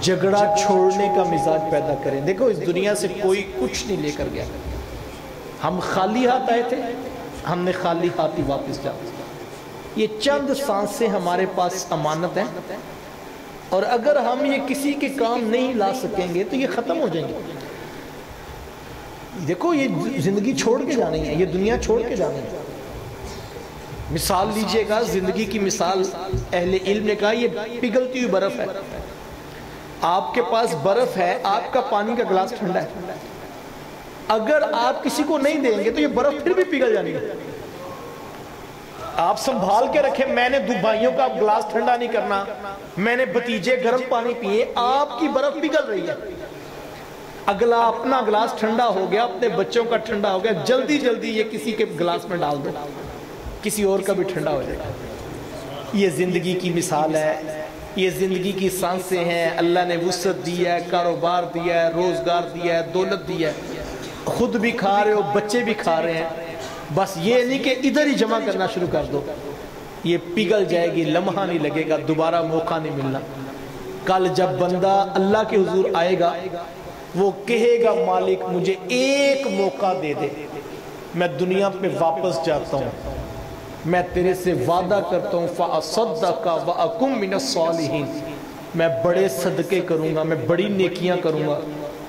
جھگڑا چھوڑنے کا مزاج پیدا کریں. دیکھو اس دنیا سے کوئی کچھ نہیں لے کر گیا, ہم خالی ہاتھ آئے تھے, ہم نے خالی ہاتھ ہی واپس جانا. یہ چند سانسیں ہمارے پاس امانت ہیں, اور اگر ہم یہ کسی کے کام نہیں لا سکیں گے تو یہ ختم ہو جائیں گے. دیکھو یہ زندگی چھوڑ کے جانی ہے, یہ دنیا چھوڑ کے جانی ہے. مثال لیجئے گا, زندگی کی مثال اہل علم نے کہا یہ پگھلتی ہوئی برف ہے. آپ کے پاس برف ہے, آپ کا پانی کا گلاس ٹھنڈا ہے, اگر آپ کسی کو نہیں دیں گے تو یہ برف پھر بھی پگھل جانی ہے. آپ سنبھال کے رکھیں, میں نے دو بھائیوں کا گلاس ٹھنڈا نہیں کرنا, میں نے بھتیجے گرم پانی پیے, آپ کی برف پگھل رہی ہے. اگلا اپنا گلاس ٹھنڈا ہو گیا, اپنے بچوں کا ٹھنڈا ہو گیا, جلدی جلدی یہ کسی کے گلاس میں ڈال دو, کسی اور کا بھی ٹھنڈا ہو جائے گا. یہ زندگی کی مثال ہے, یہ زندگی کی سانسیں ہیں. اللہ نے وسعت دی ہے, کاروبار دیا ہے, روزگار دیا ہے, دولت دیا ہے, خود بھی کھا رہے ہو, بچے بھی کھا رہے ہیں. بس یہ نہیں کہ ادھر ہی جمع کرنا شروع کر دو, یہ پگھل جائے گی, لمحہ نہیں لگے گا, دوبارہ موقع نہیں ملنا. کل جب بندہ اللہ کے حضور آئے گا, وہ کہے گا مالک مجھے ایک موقع دے دے, میں دنیا پہ واپس جاتا ہوں, میں تیرے سے وعدہ کرتا ہوں فَأَصَدَّقَ وَأَكُمْ مِنَ الصَّالِحِينَ, میں بڑے صدقے کروں گا, میں بڑی نیکیاں کروں گا.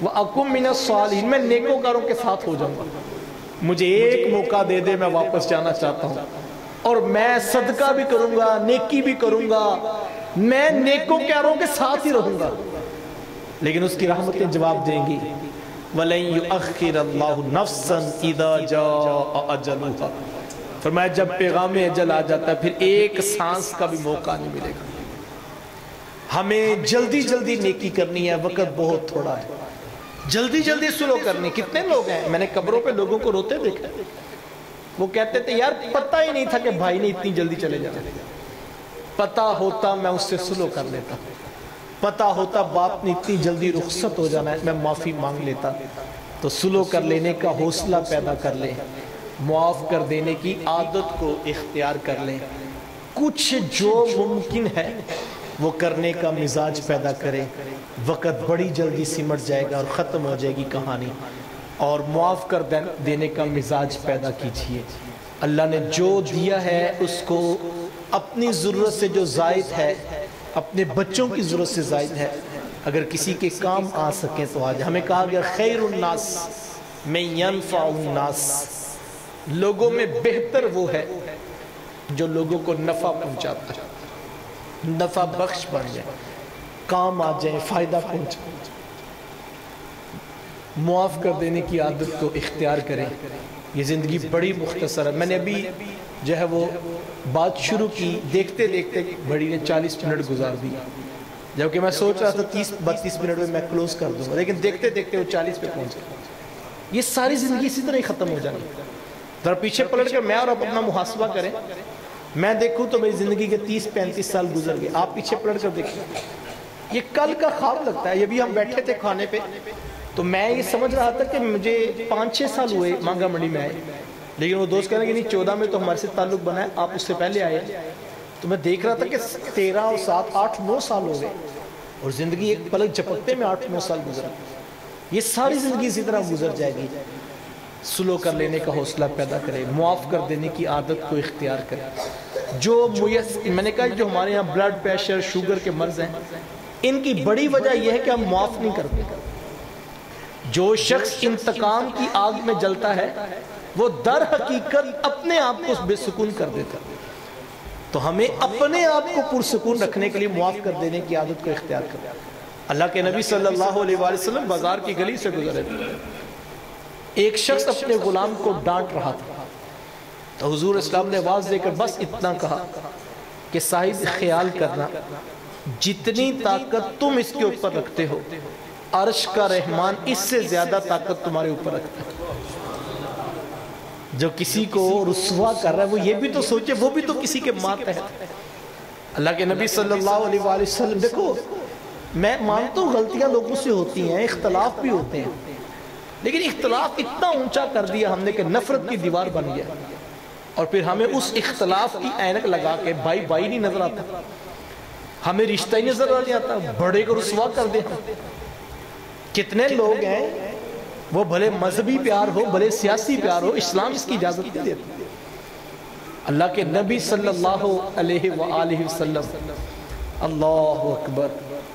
وَأَكُمْ مِنَ الصَّالِحِينَ, میں نیکوکاروں کے ساتھ ہو جاؤں گا. مجھے ایک موقع دے دے, میں واپس جانا چاہتا ہوں, اور میں صدقہ بھی کروں گا, نیکی بھی کروں گا, میں نیکوکاروں کے ساتھ ہی رہوں گا. لیکن اس کی رحمتیں جواب دیں گی وَلَن يُؤَخِّرَ اللَّهُ نَفْسًا إِذَا جَاءَ أَجَلُهَا, فرمایا جب پیغام اجل آ جاتا ہے پھر ایک سانس کا بھی موقع نہیں ملے گا. ہمیں جلدی جلدی نیکی کرنی ہے, وقت بہت تھوڑا ہے. جلدی جلدی سلو کرنی. کتنے لوگ ہیں, میں نے قبروں پہ لوگوں کو روتے دیکھا, وہ کہتے تھے یار پتہ ہی نہیں تھا کہ بھائی نے اتنی جلدی چلے جانا, پتہ ہوتا میں اس سے سلو کر لیتا, پتہ ہوتا باپ نے اتنی جلدی رخصت ہو جانا ہے میں معافی مانگ لیتا. تو سلو کر لینے کا حوصلہ پیدا کر لیں, معاف کر دینے کی عادت کو اختیار کر لیں, کچھ جو ممکن ہے وہ کرنے کا مزاج پیدا کریں. وقت بڑی جلدی سمٹ جائے گا اور ختم ہو جائے گی کہانی, اور معاف کر دینے کا مزاج پیدا کیجئے. اللہ نے جو دیا ہے اس کو اپنی ضرورت سے جو زائد ہے, اپنے بچوں کی ضرورت سے زائد ہے, اگر کسی کے کام آ سکیں تو آج. ہمیں کہا گیا خیر الناس من ینفع الناس, لوگوں میں بہتر وہ ہے جو لوگوں کو نفع پہنچاتا ہے, نفع بخش بن جائے, کام آ جائیں, فائدہ پہنچائے. معاف کر دینے کی عادت کو اختیار کریں. یہ زندگی بڑی مختصر ہے. میں نے ابھی جو ہے وہ بات شروع کی, دیکھتے دیکھتے بڑی نے 40 منٹ گزار دی, جبکہ میں سوچ رہا تھا 30-32 منٹ میں میں کلوز کر دوں گا, لیکن دیکھتے دیکھتے وہ 40 پہ پہنچ گئے. یہ ساری زندگی اسی طرح ہی ختم ہو جانی. ذرا پیچھے پلٹ کر میں اور آپ اپنا محاسبہ کریں. میں دیکھوں تو میری زندگی کے 30-35 سال گزر گئے, آپ پیچھے پلٹ کر دیکھیں. یہ کل کا خواب لگتا ہے. یہ بھی ہم بیٹھے تھے کھانے پہ, تو میں یہ سمجھ رہا تھا کہ مجھے 5-6 سال ہوئے مانگا منڈی میں آئے, لیکن وہ دوست کہنے کہ نہیں 14 میں تو ہمارے سے تعلق بنا ہے, آپ اس سے پہلے آئے. تو میں دیکھ رہا تھا کہ 13 اور 7 8-9 سال ہو گئے, اور زندگی ایک پلک جھپکتے میں 8-9 سال گزر. یہ ساری زندگی اسی طرح گزر جائے گی. سلو کر لینے کا حوصلہ پیدا کرے, معاف کر دینے کی عادت کو اختیار کرے. جو میں نے کہا جو ہمارے یہاں بلڈ پریشر شوگر کے مرض ہیں, ان کی بڑی وجہ یہ ہے کہ ہم معاف نہیں کرتے. جو شخص انتقام کی آگ میں جلتا ہے وہ در حقیقت اپنے آپ کو بے سکون کر دیتا. تو ہمیں اپنے آپ کو پرسکون رکھنے کے لیے معاف کر دینے کی عادت کو اختیار کریں. اللہ کے نبی صلی اللہ علیہ وسلم بازار کی گلی سے گزرے تھے, ایک شخص اپنے غلام کو ڈانٹ رہا تھا, تو حضور اسلام نے آواز دے کر بس اتنا کہا کہ صاحب خیال کرنا, جتنی طاقت تم اس کے اوپر رکھتے ہو عرش کا رحمان اس سے زیادہ طاقت تمہارے اوپر رکھتا ہے. جو کسی کو رسوا کر رہا ہے وہ یہ بھی تو سوچے وہ بھی تو کسی کے ماتحت ہے. اللہ کے نبی صلی اللہ علیہ وآلہ وسلم, دیکھو میں مانتا ہوں غلطیاں لوگوں سے ہوتی ہیں, اختلاف بھی ہوتے ہیں, لیکن اختلاف اتنا اونچا کر دیا ہم نے کہ نفرت کی دیوار بن گیا, اور پھر ہمیں اس اختلاف کی اینک لگا کے بھائی بھائی نہیں نظر آتا, ہمیں رشتہ ہی نظر نہیں آتا, بڑے کو رسوا کر دے. کتنے لوگ ہیں وہ بھلے مذہبی پیار ہو, بھلے سیاسی پیار ہو, اسلام اس کی اجازت نہیں دیتا. اللہ کے نبی صلی اللہ علیہ وآلہ وسلم, اللہ اکبر,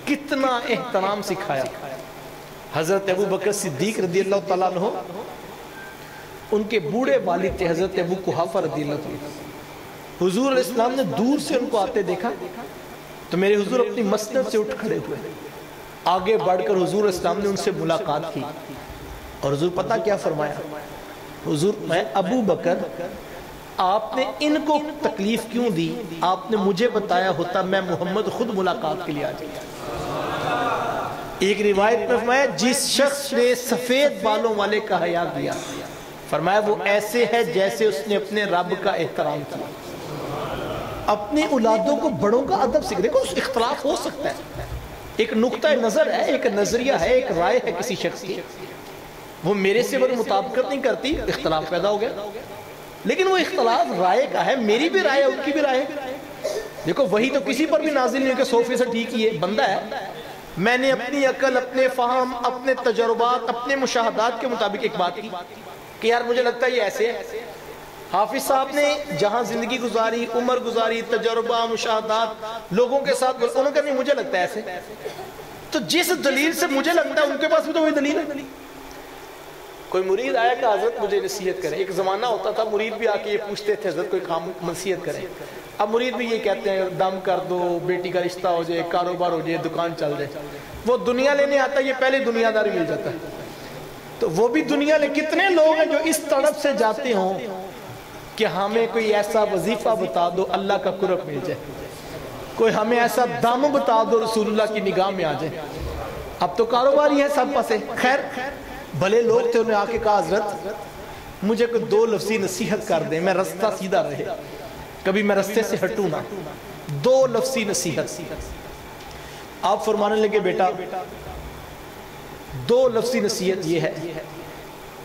کتنا احترام سکھایا. حضرت ابو بکر صدیق رضی اللہ تعالیٰ عنہ ان کے بوڑھے والد تھے حضرت ابو قحافہ رضی اللہ تعالیٰ. حضور علیہ السلام نے دور سے ان کو آتے دیکھا تو میرے حضور اپنی مسند سے اٹھ کھڑے ہوئے, آگے بڑھ کر حضور علیہ السلام نے ان سے ملاقات کی اور حضور پتہ کیا فرمایا؟ حضور میں ابو بکر آپ نے ان کو تکلیف کیوں دی؟ آپ نے مجھے بتایا ہوتا میں محمد خود ملاقات کے لیے آ جاتا. ایک روایت میں فرمایا جس شخص نے سفید بالوں والے کا حیا کیا فرمایا وہ ایسے ہے جیسے اس نے اپنے رب کا احترام کیا. اپنی اولادوں کو بڑوں کا ادب سکھ. دیکھو اختلاف ہو سکتا ہے, ایک نقطہ نظر ہے, ایک نظریہ ہے, ایک رائے ہے کسی شخص کی, وہ میرے سے وہ مطابقت نہیں کرتی, اختلاف پیدا ہو گیا. لیکن وہ اختلاف رائے کا ہے, میری بھی رائے ہے, ان کی بھی رائے ہے. دیکھو وہی تو کسی پر بھی نازل نہیں کہ 100% ٹھیک ہی ہے, بندہ ہے. میں نے اپنی عقل, اپنے فہم, اپنے تجربات, اپنے مشاہدات کے مطابق ایک بات کی کہ یار مجھے لگتا ہے یہ ایسے ہے. حافظ صاحب نے جہاں زندگی گزاری, عمر گزاری, تجربہ, مشاہدات لوگوں کے ساتھ, انہوں نے کہا نہیں مجھے لگتا ہے ایسے. تو جس دلیل سے مجھے لگتا ہے ان کے پاس بھی تو وہی دلیل ہے. کوئی مرید آیا کہ حضرت مجھے نصیحت کرے. ایک زمانہ ہوتا تھا مرید بھی آ کے یہ پوچھتے تھے حضرت کوئی کام نصیحت کرے. اب مرید بھی یہ کہتے ہیں دم کر دو, بیٹی کا رشتہ ہو جائے, کاروبار ہو جائے, دکان چل جائے. وہ دنیا لینے آتا ہے, یہ پہلے دنیا داری مل جاتا ہے. تو وہ بھی دنیا لے. کتنے لوگ ہیں جو اس طرف سے جاتے ہوں کہ ہمیں کوئی ایسا وظیفہ بتا دو اللہ کا قرب مل جائے, کوئی ہمیں ایسا دم بتا دو رسول اللہ کی نگاہ میں آ جائے. اب تو کاروبار ہی ہے سب پاسے. خیر بھلے لوگ تھے, انہیں آ کے کہا حضرت مجھے کوئی 2 لفظی نصیحت کر دیں, میں رستہ سیدھا رہے, کبھی میں رستے سے ہٹوں نہ. 2 لفظی نصیحت. آپ فرمانے لگے بیٹا 2 لفظی نصیحت یہ ہے,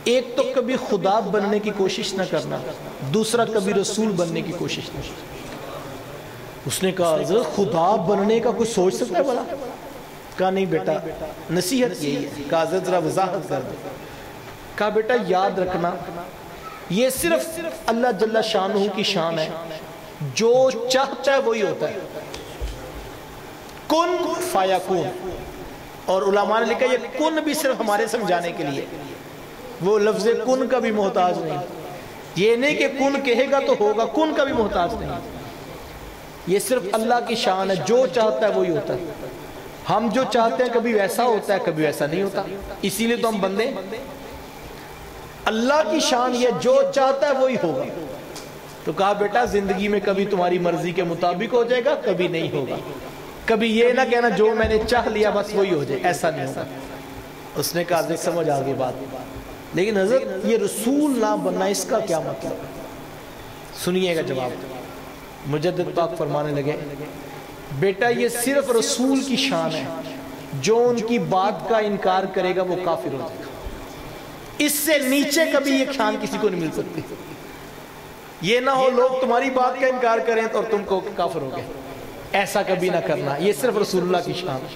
ایک تو کبھی خدا بننے کی کوشش نہ کرنا, دوسرا کبھی رسول بننے کی کوشش نہ کرنا. اس نے کہا حضرت خدا بننے کا کوئی سوچ سکتا ہے بھلا؟ کہا نہیں بیٹا نصیحت یہی ہے. کہا حضرت ذرا وضاحت کر دے. کہا بیٹا یاد رکھنا یہ صرف اللہ جل شانہ کی شان ہے, جو چاہتا ہے وہی ہوتا ہے. کن فیکون. اور علماء نے لکھا یہ کن بھی صرف ہمارے سمجھانے کے لیے, وہ لفظ کن کا بھی محتاج نہیں. یہ نہیں کہ کن کہے گا تو ہوگا, کن کا بھی محتاج نہیں. یہ صرف اللہ کی شان ہے, جو چاہتا ہے وہی ہوتا ہے. ہم جو چاہتے ہیں کبھی ویسا ہوتا ہے, کبھی ویسا نہیں ہوتا. اسی لیے تو ہم بندے. اللہ کی شان یہ جو چاہتا ہے وہی ہوگا. تو کہا بیٹا زندگی میں کبھی تمہاری مرضی کے مطابق ہو جائے گا, کبھی نہیں ہوگا. کبھی یہ نہ کہنا جو میں نے چاہ لیا بس وہی ہو جائے, ایسا نہیں ہوگا. اس نے کہا حضرت سمجھ آگے بات, لیکن حضرت یہ رسول نہ بننا اس کا کیا مطلب؟ سنیے گا جواب. مجدد پاک فرمانے لگے بیٹا یہ صرف رسول کی شان ہے, جو ان کی بات کا انکار کرے گا وہ کافر ہو جائے گا. اس سے نیچے کبھی یہ شان کسی کو نہیں مل سکتی. یہ نہ ہو لوگ تمہاری بات کا انکار کریں اور تم کو کافر ہو گئے, ایسا کبھی نہ کرنا. یہ صرف رسول اللہ کی شان.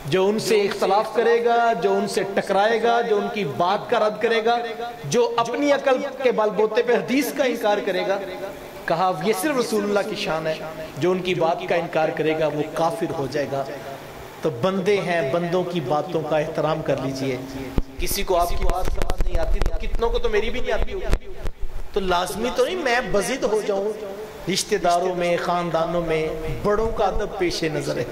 جو ان سے اختلاف کرے گا, جو ان سے ٹکرائے گا, جو ان کی بات کا رد کرے گا, جو اپنی عقل کے بل بوتے پہ حدیث کا انکار کرے گا, کہا یہ صرف رسول اللہ کی شان ہے, جو ان کی بات کا انکار کرے گا وہ کافر ہو جائے گا. تو بندے ہیں, بندوں کی باتوں کا احترام کر لیجئے. کسی کو آپ کی بات سمجھ نہیں آتی, کتنوں کو تو میری بھی نہیں آتی ہوگی, تو لازمی تو نہیں میں بزد ہو جاؤں. رشتہ داروں میں, خاندانوں میں بڑوں کا ادب پیش نظر ہے.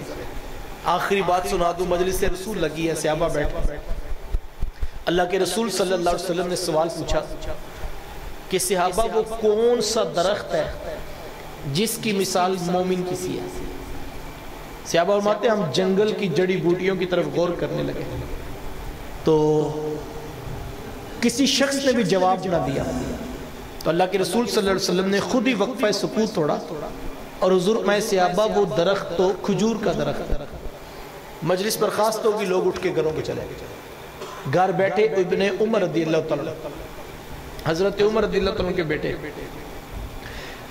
آخری بات سنا دوں, مجلس رسول لگی ہے, صحابہ بیٹھے. اللہ کے رسول صلی اللہ علیہ وسلم نے سوال پوچھا کہ صحابہ وہ کون سا درخت ہے جس کی مثال مومن کسی ہے؟ صحابہ فرماتے ہیں ہم جنگل کی جڑی بوٹیوں کی طرف غور کرنے لگے. تو کسی شخص نے بھی جواب نہ دیا. تو اللہ کے رسول صلی اللہ علیہ وسلم نے خود ہی وقفہ سکوت توڑا اور حضور میں صحابہ وہ درخت تو کھجور کا درخت ہے. مجلس برخاست ہوگی, لوگ اٹھ کے گھروں کو چلے گئے. گھر بیٹھے ابن عمر رضی اللہ تعالیٰ, حضرت عمر رضی اللہ تعالیٰ کے بیٹے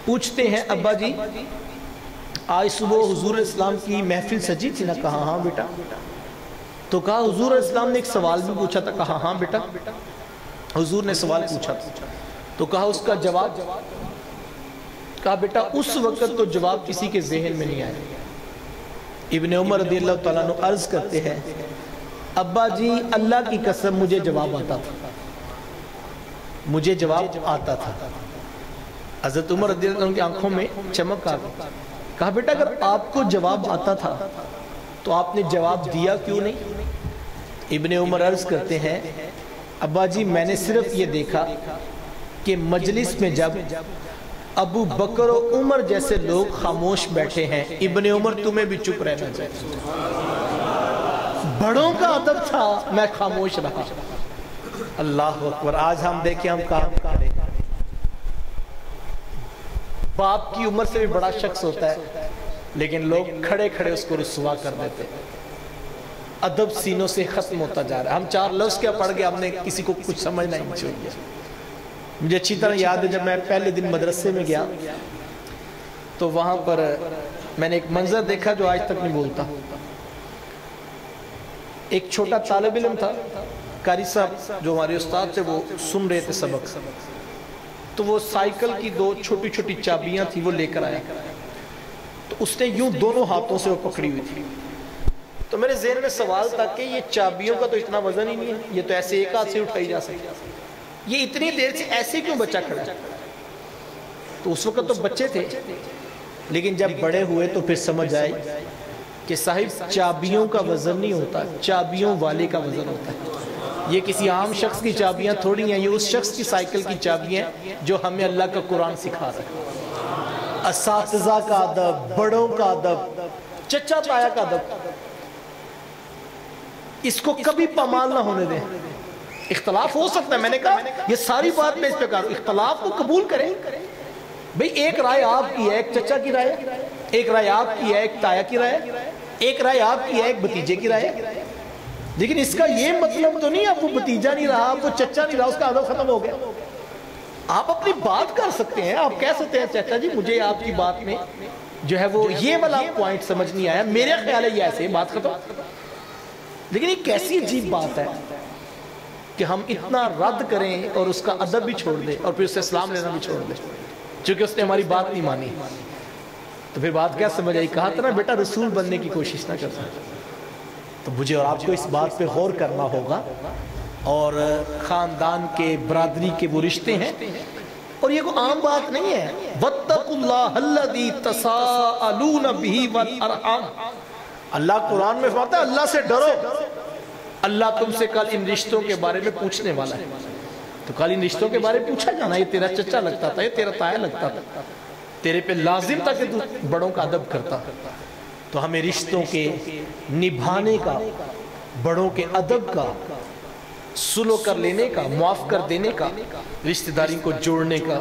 پوچھتے ہیں ابا جی آج صبح حضور اسلام کی محفل سجی تھی نا؟ کہا ہاں بیٹا. تو کہا حضور اسلام نے ایک سوال بھی پوچھا تھا؟ کہا ہاں بیٹا. حضور نے سوال پوچھا تھا تو کہا اس کا جواب؟ کہا بیٹا اس وقت تو جواب کسی کے ذہن میں نہیں آیا, ابن عمر رضی اللہ تعالیٰ عنہ عرض کرتے ہیں ابا جی اللہ کی قسم مجھے جواب آتا تھا، مجھے جواب آتا تھا۔ حضرت عمر رضی اللہ عنہ کی آنکھوں میں چمک آ گئی، کہا بیٹا اگر آپ کو جواب آتا تھا تو آپ نے جواب دیا کیوں نہیں؟ ابن عمر عرض کرتے ہیں ابا جی میں نے صرف یہ دیکھا کہ مجلس میں جب ابو بکر و عمر جیسے لوگ خاموش بیٹھے ہیں، ابن عمر تمہیں بھی چپ رہنا چاہیے، بڑوں کا ادب تھا، میں خاموش رہا۔ اللہ اکبر۔ آج ہم دیکھیں ہم کام کریں، باپ کی عمر سے بھی بڑا شخص ہوتا ہے لیکن لوگ کھڑے کھڑے اس کو رسوا کر دیتے، ادب سینوں سے ختم ہوتا جا رہا ہے۔ ہم 4 لفظ کیا پڑھ گئے، ہم نے کسی کو کچھ سمجھنا ہی نہیں چاہیے۔ مجھے اچھی طرح یاد ہے جب میں پہلے دن مدرسے میں گیا تو وہاں پر میں نے ایک منظر دیکھا جو آج تک نہیں بولتا۔ ایک چھوٹا طالب علم تھا، قاری صاحب جو ہمارے استاد تھے وہ سن رہے تھے سبق، تو وہ سائیکل کی 2 چھوٹی چھوٹی چابیاں تھی وہ لے کر آیا، تو اس نے یوں دونوں ہاتھوں سے وہ پکڑی ہوئی تھی۔ تو میرے ذہن میں سوال تھا کہ یہ چابیوں کا تو اتنا وزن ہی نہیں ہے، یہ تو ایسے ایک ہاتھ سے اٹھائی جا سکتی، یہ اتنی دیر سے ایسے کیوں بچہ کھڑا ہے؟ تو اس وقت تو بچے تھے، لیکن جب بڑے ہوئے تو پھر سمجھ آئے کہ صاحب چابیوں کا وزن نہیں ہوتا، چابیوں والے کا وزن ہوتا ہے۔ یہ کسی عام شخص کی چابیاں تھوڑی ہیں، یہ اس شخص کی سائیکل کی چابیاں ہیں جو ہمیں اللہ کا قرآن سکھا رہا ہے۔ اساتذہ کا ادب، بڑوں کا ادب، چچا تایا کا ادب، اس کو کبھی پامال نہ ہونے دیں۔ اختلاف ہو سکتا ہے، میں نے کہا یہ ساری بات میں اس پہ کہا، اختلاف کو قبول کریں۔ بھئی ایک رائے آپ کی ہے، ایک چچا کی رائے، ایک رائے آپ کی ہے، ایک تایا کی رائے، ایک رائے آپ کی ہے، ایک بھتیجے کی رائے، لیکن اس کا یہ مطلب تو نہیں اب وہ بھتیجا نہیں رہا، اب وہ چچا نہیں رہا، اس کا ادب ختم ہو گیا۔ آپ اپنی بات کر سکتے ہیں، آپ کہہ سکتے ہیں چچا جی مجھے آپ کی بات میں جو ہے وہ یہ والا پوائنٹ سمجھ نہیں آیا، میرے خیال ہے یہ ایسے، بات ختم۔ لیکن یہ کیسی عجیب بات ہے کہ ہم اتنا رد کریں اور اس کا ادب بھی چھوڑ دیں اور پھر اس سے اسلام لینا بھی چھوڑ دیں، چونکہ اس نے ہماری بات نہیں مانی۔ تو پھر بات کیا سمجھ آئی؟ کہا تھا نا بیٹا رسول بننے کی کوشش نہ کرتا۔ تو مجھے اور آپ کو اس بات پہ غور کرنا ہوگا، اور خاندان کے برادری کے وہ رشتے ہیں، اور یہ کوئی عام بات نہیں ہے۔ وَاتَّقُوا اللَّهَ الَّذِي تَسَاءَلُونَ بِهِ وَالْأَرْحَامَ، اللہ قرآن میں فرماتا ہے اللہ سے ڈرو، اللہ تم سے کل ان رشتوں کے بارے میں پوچھنے والا ہے۔ تو کل ان رشتوں کے بارے میں پوچھا جانا، یہ تیرا چچا لگتا تھا، یہ تیرا تایا لگتا تھا، تیرے پہ لازم تھا کہ تو بڑوں کا ادب کرتا۔ تو ہمیں رشتوں کے نبھانے کا، بڑوں کے ادب کا، سلو کر لینے کا، معاف کر دینے کا، رشتہ داری کو جوڑنے کا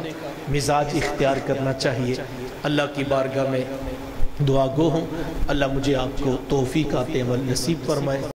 مزاج اختیار کرنا چاہیے۔ اللہ کی بارگاہ میں دعا گو ہوں اللہ مجھے آپ کو توفیق عطا عمل نصیب فرمائے۔